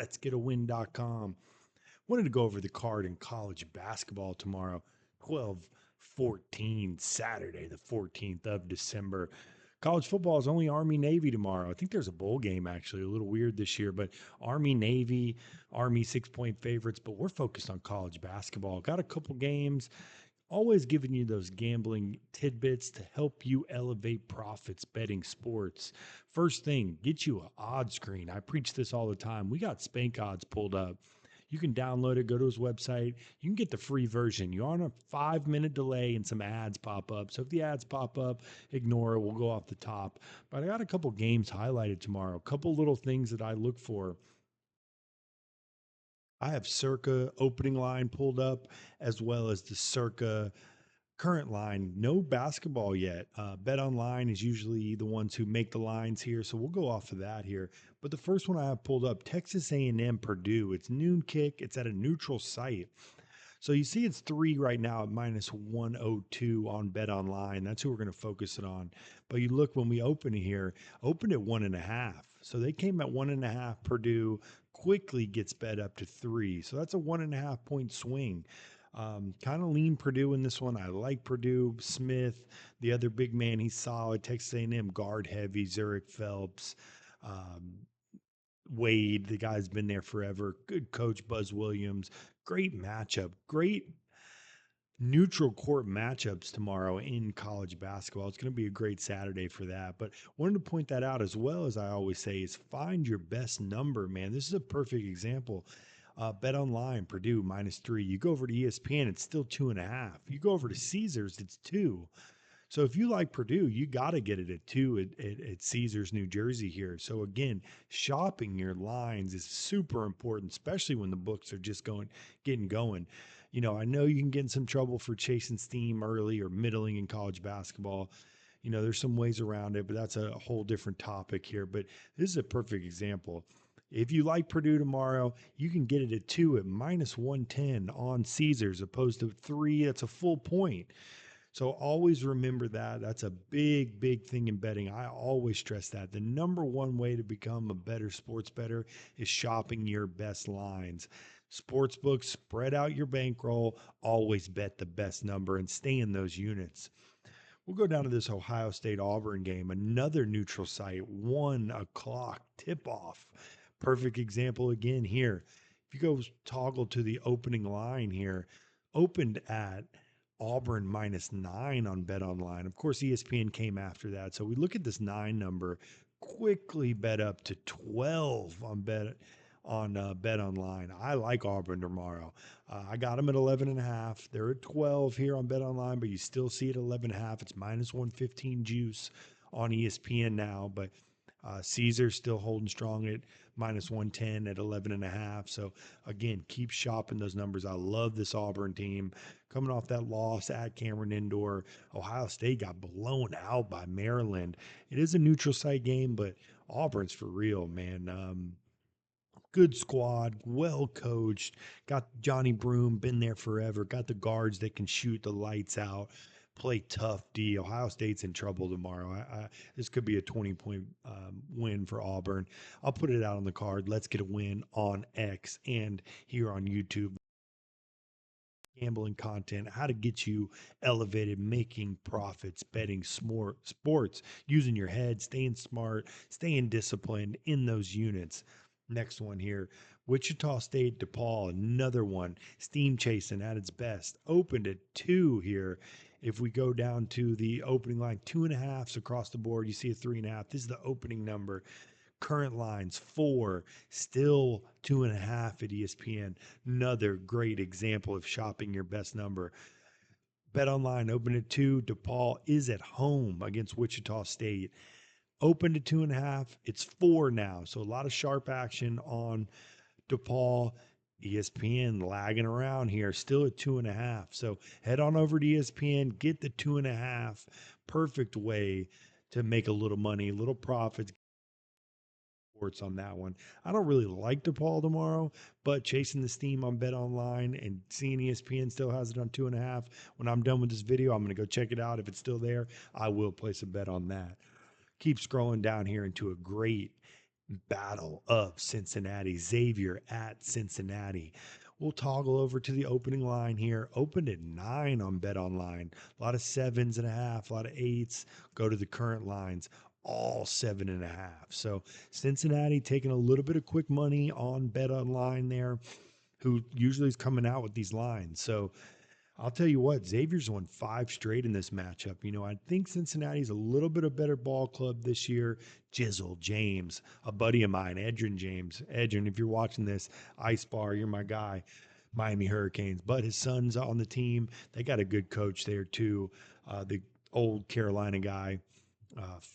sportsbetting.com. Wanted to go over the card in college basketball tomorrow, 12-14, Saturday, the 14th of December. College football is only Army Navy tomorrow. I think there's a bowl game actually, a little weird this year, but Army Navy, Army 6-point favorites, but we're focused on college basketball. Got a couple games, always giving you those gambling tidbits to help you elevate profits betting sports. First thing, get you an odds screen. I preach this all the time. We got Spank Odds pulled up. You can download it, go to his website. You can get the free version. You're on a 5-minute delay and some ads pop up. So if the ads pop up, ignore it. We'll go off the top. But I got a couple games highlighted tomorrow, a couple little things that I look for. I have Circa opening line pulled up as well as the Circa current line. No basketball yet. Bet Online is usually the ones who make the lines here, so we'll go off of that here. But the first one I have pulled up, Texas A&M Purdue. It's noon kick. It's at a neutral site. So you see it's 3 right now at minus 102 on Bet Online. That's who we're going to focus it on. But you look when we open here, opened at 1.5. So they came at 1.5. Purdue quickly gets bet up to 3. So that's a 1.5 point swing. Kind of lean Purdue in this one. I like Purdue. Smith, the other big man, he's solid. Texas A&M guard heavy. Zurich Phelps. Wade, the guy's been there forever. Good coach, Buzz Williams. Great matchup. Great neutral court matchups tomorrow in college basketball. It's going to be a great Saturday for that. But wanted to point that out as well, as I always say, is find your best number, man. This is a perfect example. Bet Online, Purdue -3. You go over to ESPN, it's still 2.5. You go over to Caesars, it's 2. So if you like Purdue, you got to get it at 2 at Caesars, New Jersey here. So again, shopping your lines is super important, especially when the books are just getting going. I know you can get in some trouble for chasing steam early or middling in college basketball. There's some ways around it, but that's a whole different topic here. But this is a perfect example. If you like Purdue tomorrow, you can get it at 2 at minus 110 on Caesars, opposed to 3. That's a full point. So always remember that. That's a big, big thing in betting. I always stress that. The number one way to become a better sports bettor is shopping your best lines. Sportsbooks, spread out your bankroll, always bet the best number and stay in those units. We'll go down to this Ohio State Auburn game, another neutral site, 1 o'clock tip off. Perfect example again here. If you go toggle to the opening line here, opened at Auburn -9 on Bet Online. Of course, ESPN came after that. So we look at this 9 number, quickly bet up to 12 on Bet Online. I like Auburn tomorrow. I got them at 11.5. They're at 12 here on Bet Online, but you still see it at 11.5. It's -115 juice on ESPN now, but Caesar's still holding strong at -110 at 11.5. So again, keep shopping those numbers. I love this Auburn team coming off that loss at Cameron Indoor. Ohio State got blown out by Maryland. It is a neutral site game, but Auburn's for real, man. Good squad, well coached. Got Johnny Broom, been there forever. Got the guards that can shoot the lights out. Play tough D. Ohio State's in trouble tomorrow. This could be a 20-point win for Auburn. I'll put it out on the card. Let's get a win on X and here on YouTube. Gambling content, how to get you elevated, making profits, betting sports, using your head, staying smart, staying disciplined in those units. Next one here, Wichita State DePaul, another one, steam chasing at its best. Opened at 2 here. If we go down to the opening line, 2.5s across the board, you see a 3.5. This is the opening number. Current lines 4, still 2.5 at ESPN. Another great example of shopping your best number. Bet Online open at 2. DePaul is at home against Wichita State. Open to 2.5. It's 4 now. So a lot of sharp action on DePaul. ESPN lagging around here, still at 2.5. So head on over to ESPN, get the 2.5. Perfect way to make a little money, a little profits on that one. I don't really like DePaul tomorrow, but chasing the steam on Bet Online and seeing ESPN still has it on 2.5. When I'm done with this video, I'm going to go check it out. If it's still there, I will place a bet on that. Keep scrolling down here into a great Battle of Cincinnati, Xavier at Cincinnati. We'll toggle over to the opening line here. Opened at 9 on Bet Online. A lot of 7s.5, a lot of 8s. Go to the current lines, all 7.5. So Cincinnati taking a little bit of quick money on Bet Online there, who usually is coming out with these lines. So I'll tell you what, Xavier's won 5 straight in this matchup. I think Cincinnati's a little bit of better ball club this year. Jizzle, James, a buddy of mine, Edrin James. Edrin, if you're watching this, Ice Bar, you're my guy. Miami Hurricanes, but his son's on the team. They got a good coach there too. The old Carolina guy,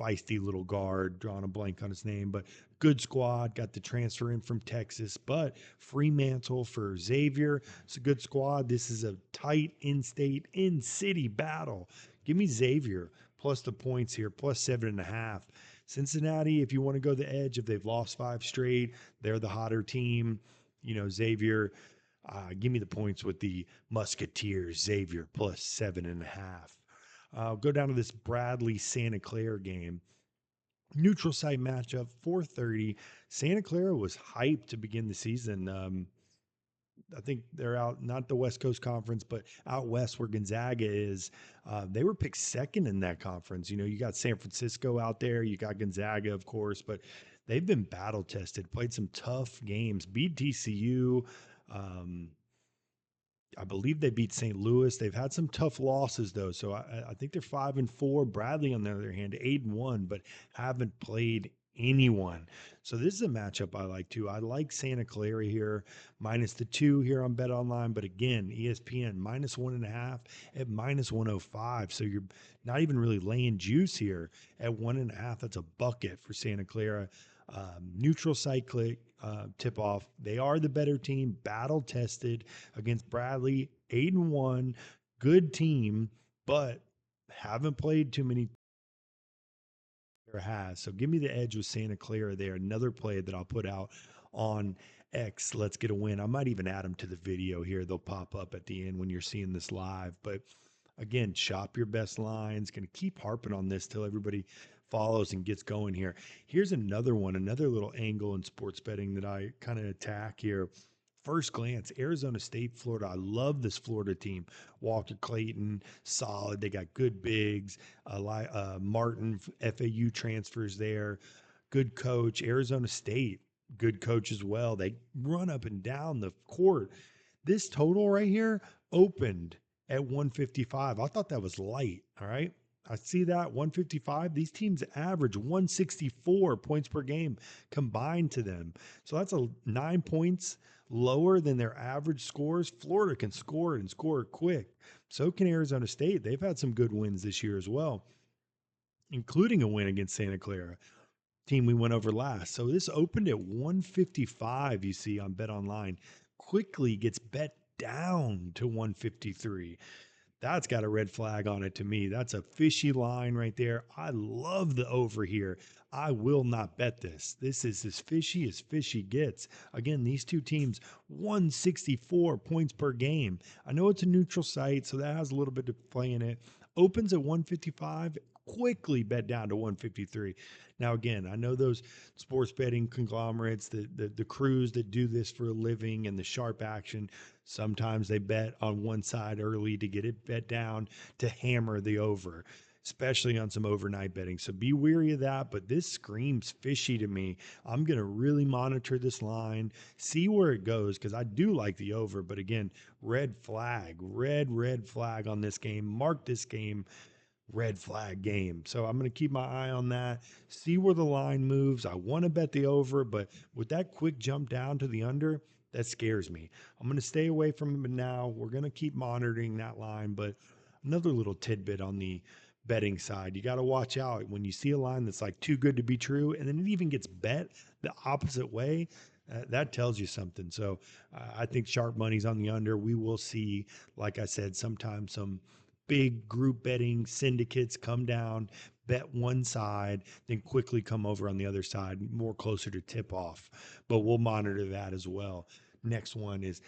feisty little guard, drawing a blank on his name, but good squad. Got the transfer in from Texas, but Fremantle for Xavier. It's a good squad. This is a tight in-state, in-city battle. Give me Xavier plus the points here, plus 7.5. Cincinnati, if you want to go the edge, if they've lost 5 straight, they're the hotter team. Xavier, give me the points with the Musketeers, Xavier plus 7.5. Go down to this Bradley Santa Clara game. Neutral site matchup, 4:30. Santa Clara was hyped to begin the season. I think they're out, not the West Coast Conference, but out west where Gonzaga is. They were picked second in that conference. You got San Francisco out there, you got Gonzaga, of course, but they've been battle tested, played some tough games, beat TCU. Um, I believe they beat St. Louis. They've had some tough losses though, so I think they're 5-4. Bradley, on the other hand, 8-1, but haven't played anyone. So this is a matchup I like too. I like Santa Clara here, -2 here on Bet Online, but again, ESPN -1.5 at -105. So you're not even really laying juice here at 1.5. That's a bucket for Santa Clara. Neutral site click tip off. They are the better team, battle tested against Bradley, 8-1, good team, but haven't played too many. Has. So give me the edge with Santa Clara there. Another play that I'll put out on X. Let's get a win. I might even add them to the video here. They'll pop up at the end when you're seeing this live. But again, shop your best lines. Going to keep harping on this till everybody follows and gets going here. Here's another one, another little angle in sports betting that I kind of attack here. First glance, Arizona State, Florida. I love this Florida team. Walker Clayton, solid. They got good bigs. Martin, FAU transfers there. Good coach. Arizona State, good coach as well. They run up and down the court. This total right here opened at 155. I thought that was light. All right. I see that 155. These teams average 164 points per game combined to them. So that's 9 points lower than their average scores. Florida can score and score quick. So can Arizona State. They've had some good wins this year as well, including a win against Santa Clara, team we went over last. So this opened at 155, you see on Bet Online. Quickly gets bet down to 153. That's got a red flag on it to me. That's a fishy line right there. I love the over here. I will not bet this. This is as fishy gets. Again, these two teams, 164 points per game. I know it's a neutral site, so that has a little bit to play in it. Opens at 155, quickly bet down to 153. Now, again, I know those sports betting conglomerates, the crews that do this for a living and the sharp action, sometimes they bet on one side early to get it bet down to hammer the over, especially on some overnight betting. So be wary of that. But this screams fishy to me. I'm going to really monitor this line, see where it goes, because I do like the over. But again, red flag on this game. Mark this game red flag game. So I'm going to keep my eye on that, see where the line moves. I want to bet the over, but with that quick jump down to the under, that scares me. I'm going to stay away from it now. We're going to keep monitoring that line, but another little tidbit on the betting side, you got to watch out when you see a line that's like too good to be true, and then it even gets bet the opposite way. That tells you something. So I think sharp money's on the under. We will see, like I said, sometimes some big group betting syndicates come down, bet one side, then quickly come over on the other side, more closer to tip off. But we'll monitor that as well. Next one is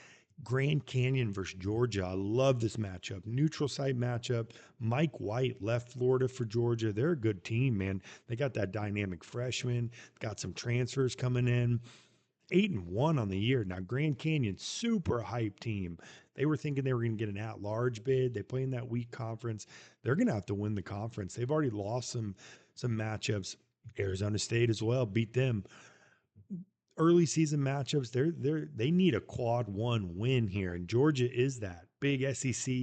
Grand Canyon versus Georgia. I love this matchup. Neutral site matchup. Mike White left Florida for Georgia. They're a good team, man. They got that dynamic freshman, got some transfers coming in. 8-1 on the year. Now, Grand Canyon, super hype team. They were thinking they were going to get an at-large bid. They play in that weak conference. They're going to have to win the conference. They've already lost some matchups. Arizona State as well beat them. Early season matchups, they need a quad one win here, and Georgia is that big SEC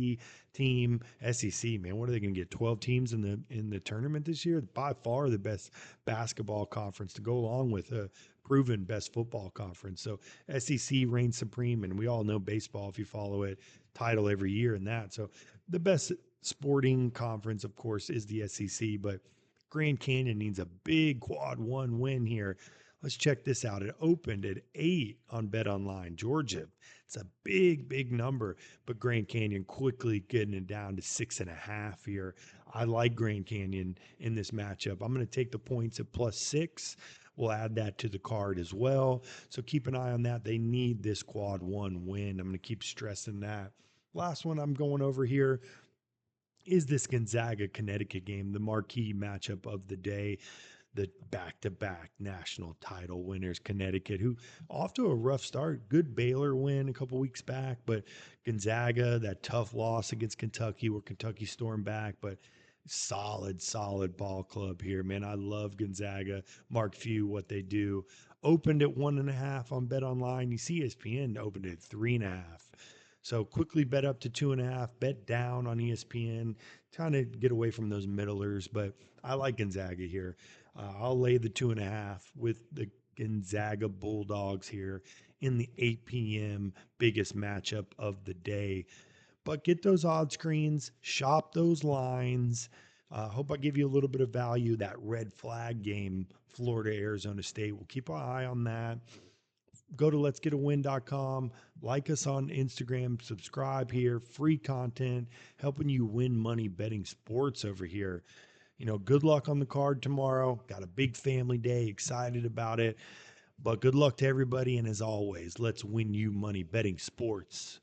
team. SEC, man, what are they going to get? 12 teams in the tournament this year? By far the best basketball conference to go along with a proven best football conference. So SEC reigns supreme, and we all know baseball if you follow it, title every year in that. So the best sporting conference, of course, is the SEC, but Grand Canyon needs a big quad one win here. Let's check this out. It opened at 8 on Bet Online, Georgia. It's a big number, but Grand Canyon quickly getting it down to 6.5 here. I like Grand Canyon in this matchup. I'm going to take the points at +6. We'll add that to the card as well. So keep an eye on that. They need this quad one win. I'm going to keep stressing that. Last one I'm going over here is this Gonzaga Connecticut game, the marquee matchup of the day. The back-to-back national title winners, Connecticut, who off to a rough start. Good Baylor win a couple weeks back, but Gonzaga, that tough loss against Kentucky where Kentucky stormed back, but solid ball club here, man. I love Gonzaga. Mark Few, what they do. Opened at 1.5 on Bet Online. You see ESPN opened at 3.5. So quickly bet up to 2.5, bet down on ESPN, trying to get away from those middlers, but I like Gonzaga here. I'll lay the 2.5 with the Gonzaga Bulldogs here in the 8 p.m. biggest matchup of the day. But get those odd screens, shop those lines. Hope I give you a little bit of value. That red flag game, Florida, Arizona State. We'll keep our eye on that. Go to letsgetawin.com, like us on Instagram, subscribe here, free content, helping you win money betting sports over here. Good luck on the card tomorrow. Got a big family day, excited about it. But good luck to everybody. And as always, let's win you money betting sports.